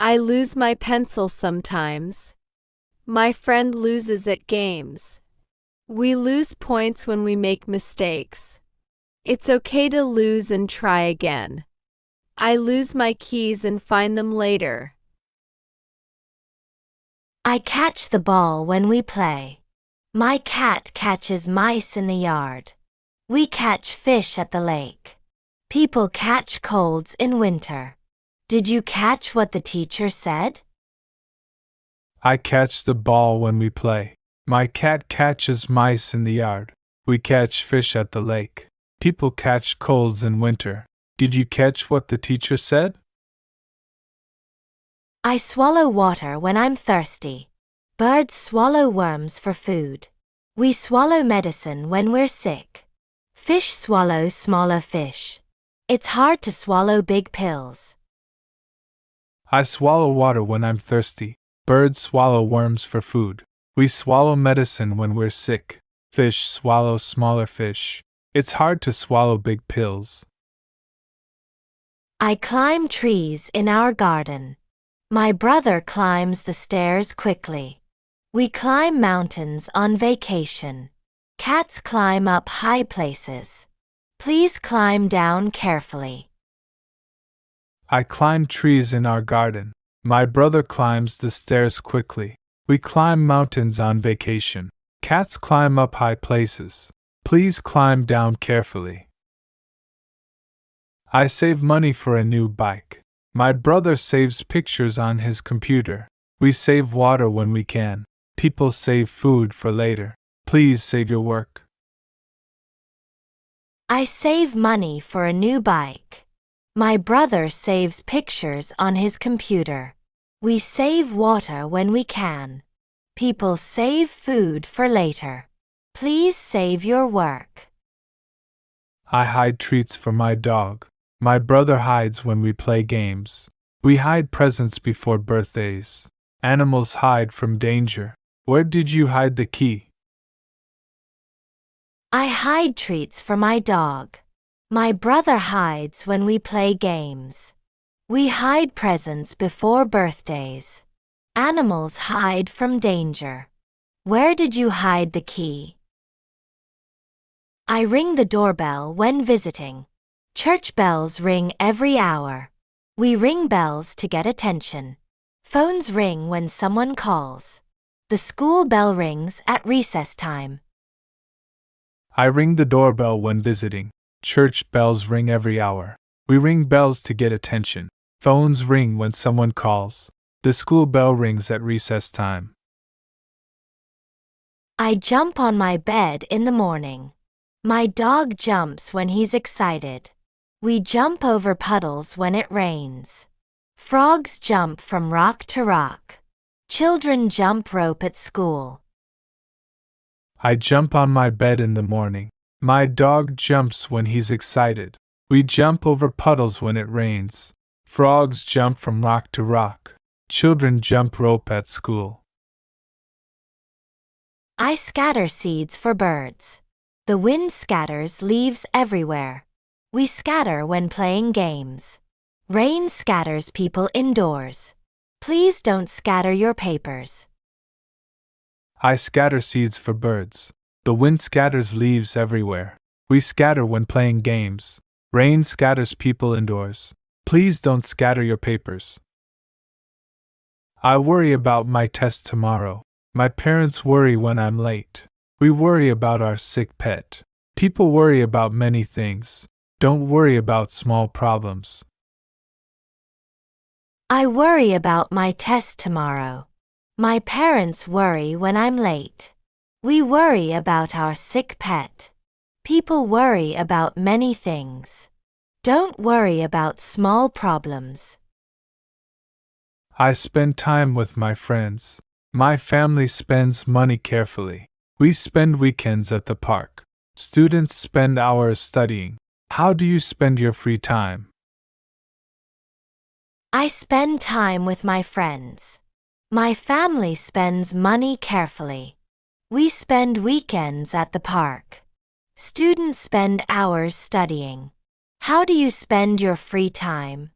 I lose my pencil sometimes. My friend loses at games. We lose points when we make mistakes. It's okay to lose and try again. I lose my keys and find them later. I catch the ball when we play. My cat catches mice in the yard. We catch fish at the lake. People catch colds in winter. Did you catch what the teacher said? I catch the ball when we play. My cat catches mice in the yard. We catch fish at the lake. People catch colds in winter. Did you catch what the teacher said? I swallow water when I'm thirsty. Birds swallow worms for food. We swallow medicine when we're sick. Fish swallow smaller fish. It's hard to swallow big pills. I swallow water when I'm thirsty. Birds swallow worms for food. We swallow medicine when we're sick. Fish swallow smaller fish. It's hard to swallow big pills. I climb trees in our garden. My brother climbs the stairs quickly. We climb mountains on vacation. Cats climb up high places. Please climb down carefully. I climb trees in our garden. My brother climbs the stairs quickly. We climb mountains on vacation. Cats climb up high places. Please climb down carefully. I save money for a new bike. My brother saves pictures on his computer. We save water when we can. People save food for later. Please save your work. I save money for a new bike. My brother saves pictures on his computer. We save water when we can. People save food for later. Please save your work. I hide treats for my dog. My brother hides when we play games. We hide presents before birthdays. Animals hide from danger. Where did you hide the key? I hide treats for my dog. My brother hides when we play games. We hide presents before birthdays. Animals hide from danger. Where did you hide the key? I ring the doorbell when visiting. Church bells ring every hour. We ring bells to get attention. Phones ring when someone calls. The school bell rings at recess time. I ring the doorbell when visiting. Church bells ring every hour. We ring bells to get attention. Phones ring when someone calls. The school bell rings at recess time. I jump on my bed in the morning. My dog jumps when he's excited. We jump over puddles when it rains. Frogs jump from rock to rock. Children jump rope at school. I jump on my bed in the morning. My dog jumps when he's excited. We jump over puddles when it rains. Frogs jump from rock to rock. Children jump rope at school. I scatter seeds for birds. The wind scatters leaves everywhere. We scatter when playing games. Rain scatters people indoors. Please don't scatter your papers. I scatter seeds for birds. The wind scatters leaves everywhere. We scatter when playing games. Rain scatters people indoors. Please don't scatter your papers. I worry about my test tomorrow. My parents worry when I'm late. We worry about our sick pet. People worry about many things. Don't worry about small problems. I worry about my test tomorrow. My parents worry when I'm late. We worry about our sick pet. People worry about many things. Don't worry about small problems. I spend time with my friends. My family spends money carefully. We spend weekends at the park. Students spend hours studying. How do you spend your free time? I spend time with my friends. My family spends money carefully. We spend weekends at the park. Students spend hours studying. How do you spend your free time?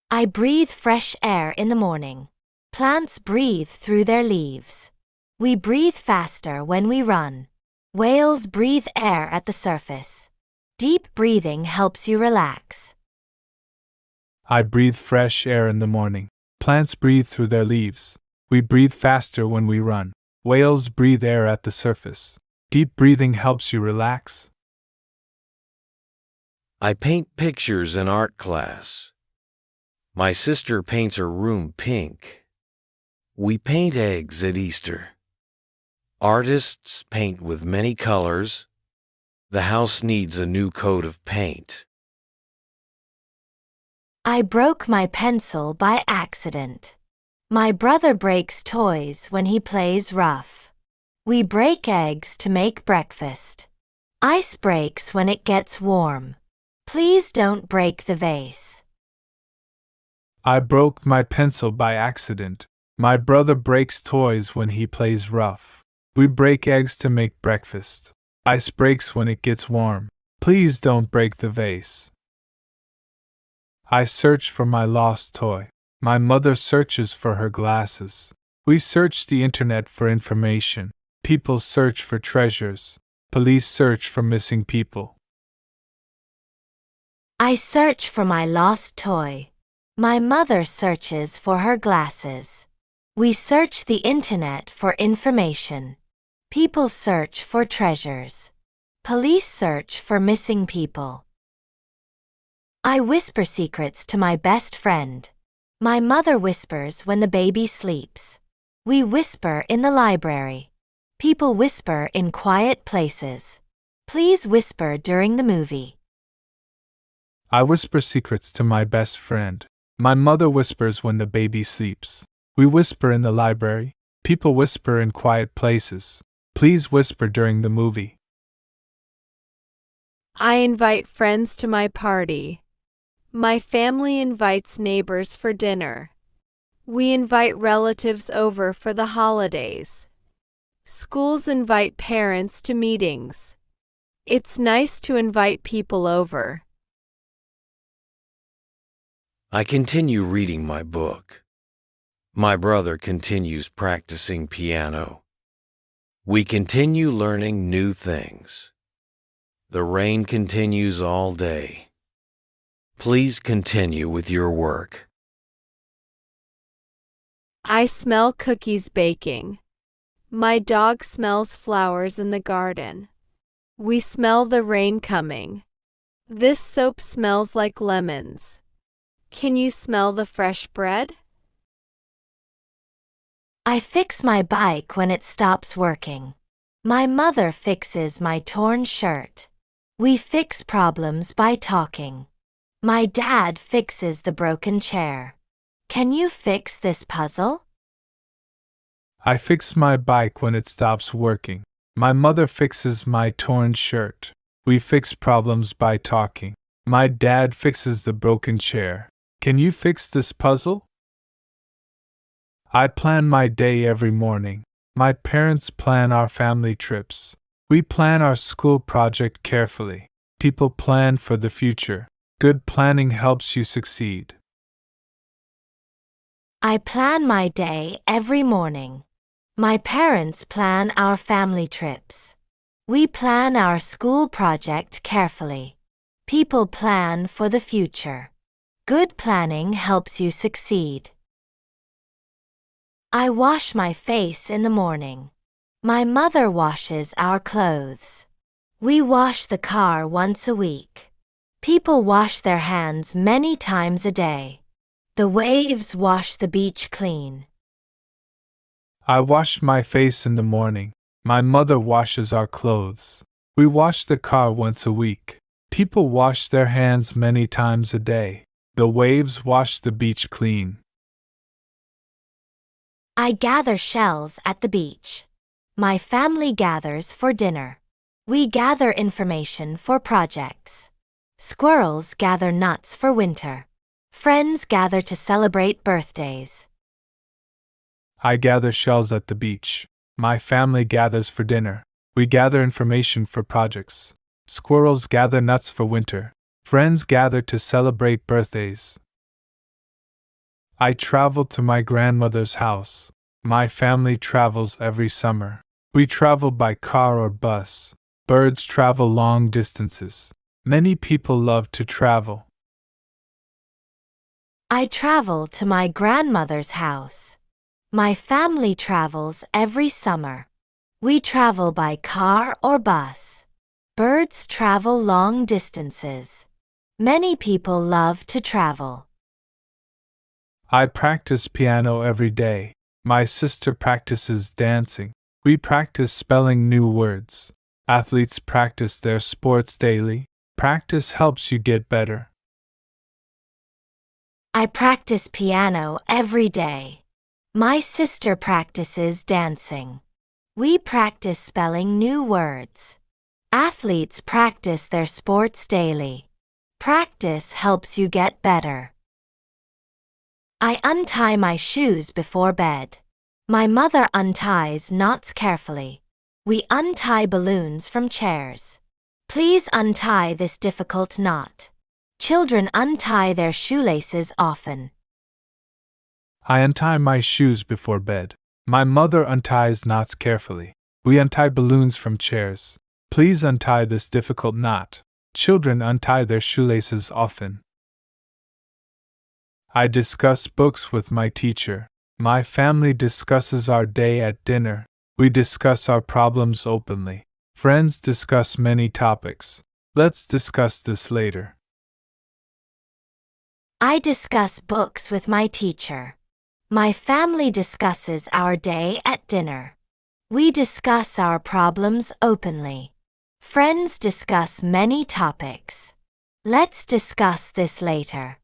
I breathe fresh air in the morning. Plants breathe through their leaves. We breathe faster when we run. Whales breathe air at the surface. Deep breathing helps you relax. I breathe fresh air in the morning. Plants breathe through their leaves. We breathe faster when we run. Whales breathe air at the surface. Deep breathing helps you relax. I paint pictures in art class. My sister paints her room pink. We paint eggs at Easter. Artists paint with many colors. The house needs a new coat of paint. I broke my pencil by accident. My brother breaks toys when he plays rough. We break eggs to make breakfast. Ice breaks when it gets warm. Please don't break the vase. I broke my pencil by accident. My brother breaks toys when he plays rough. We break eggs to make breakfast. Ice breaks when it gets warm. Please don't break the vase. I search for my lost toy. My mother searches for her glasses. We search the internet for information. People search for treasures. Police search for missing people. I search for my lost toy. My mother searches for her glasses. We search the internet for information. People search for treasures. Police search for missing people. I whisper secrets to my best friend. My mother whispers when the baby sleeps. We whisper in the library. People whisper in quiet places. Please whisper during the movie. I whisper secrets to my best friend. My mother whispers when the baby sleeps. We whisper in the library. People whisper in quiet places. Please whisper during the movie. I invite friends to my party. My family invites neighbors for dinner. We invite relatives over for the holidays. Schools invite parents to meetings. It's nice to invite people over. I continue reading my book. My brother continues practicing piano. We continue learning new things. The rain continues all day. Please continue with your work. I smell cookies baking. My dog smells flowers in the garden. We smell the rain coming. This soap smells like lemons. Can you smell the fresh bread? I fix my bike when it stops working. My mother fixes my torn shirt. We fix problems by talking. My dad fixes the broken chair. Can you fix this puzzle? I fix my bike when it stops working. My mother fixes my torn shirt. We fix problems by talking. My dad fixes the broken chair. Can you fix this puzzle? I plan my day every morning. My parents plan our family trips. We plan our school project carefully. People plan for the future. Good planning helps you succeed. I plan my day every morning. My parents plan our family trips. We plan our school project carefully. People plan for the future. Good planning helps you succeed. I wash my face in the morning. My mother washes our clothes. We wash the car once a week. People wash their hands many times a day. The waves wash the beach clean. I wash my face in the morning. My mother washes our clothes. We wash the car once a week. People wash their hands many times a day. The waves wash the beach clean. I gather shells at the beach. My family gathers for dinner. We gather information for projects. Squirrels gather nuts for winter. Friends gather to celebrate birthdays. I gather shells at the beach. My family gathers for dinner. We gather information for projects. Squirrels gather nuts for winter. Friends gather to celebrate birthdays. I travel to my grandmother's house. My family travels every summer. We travel by car or bus. Birds travel long distances. Many people love to travel. I travel to my grandmother's house. My family travels every summer. We travel by car or bus. Birds travel long distances. Many people love to travel. I practice piano every day. My sister practices dancing. We practice spelling new words. Athletes practice their sports daily. Practice helps you get better. I practice piano every day. My sister practices dancing. We practice spelling new words. Athletes practice their sports daily. Practice helps you get better. I untie my shoes before bed. My mother unties knots carefully. We untie balloons from chairs. Please untie this difficult knot. Children untie their shoelaces often. I untie my shoes before bed. My mother unties knots carefully. We untie balloons from chairs. Please untie this difficult knot. Children untie their shoelaces often. I discuss books with my teacher. My family discusses our day at dinner. We discuss our problems openly. Friends discuss many topics. Let's discuss this later. I discuss books with my teacher. My family discusses our day at dinner. We discuss our problems openly. Friends discuss many topics. Let's discuss this later.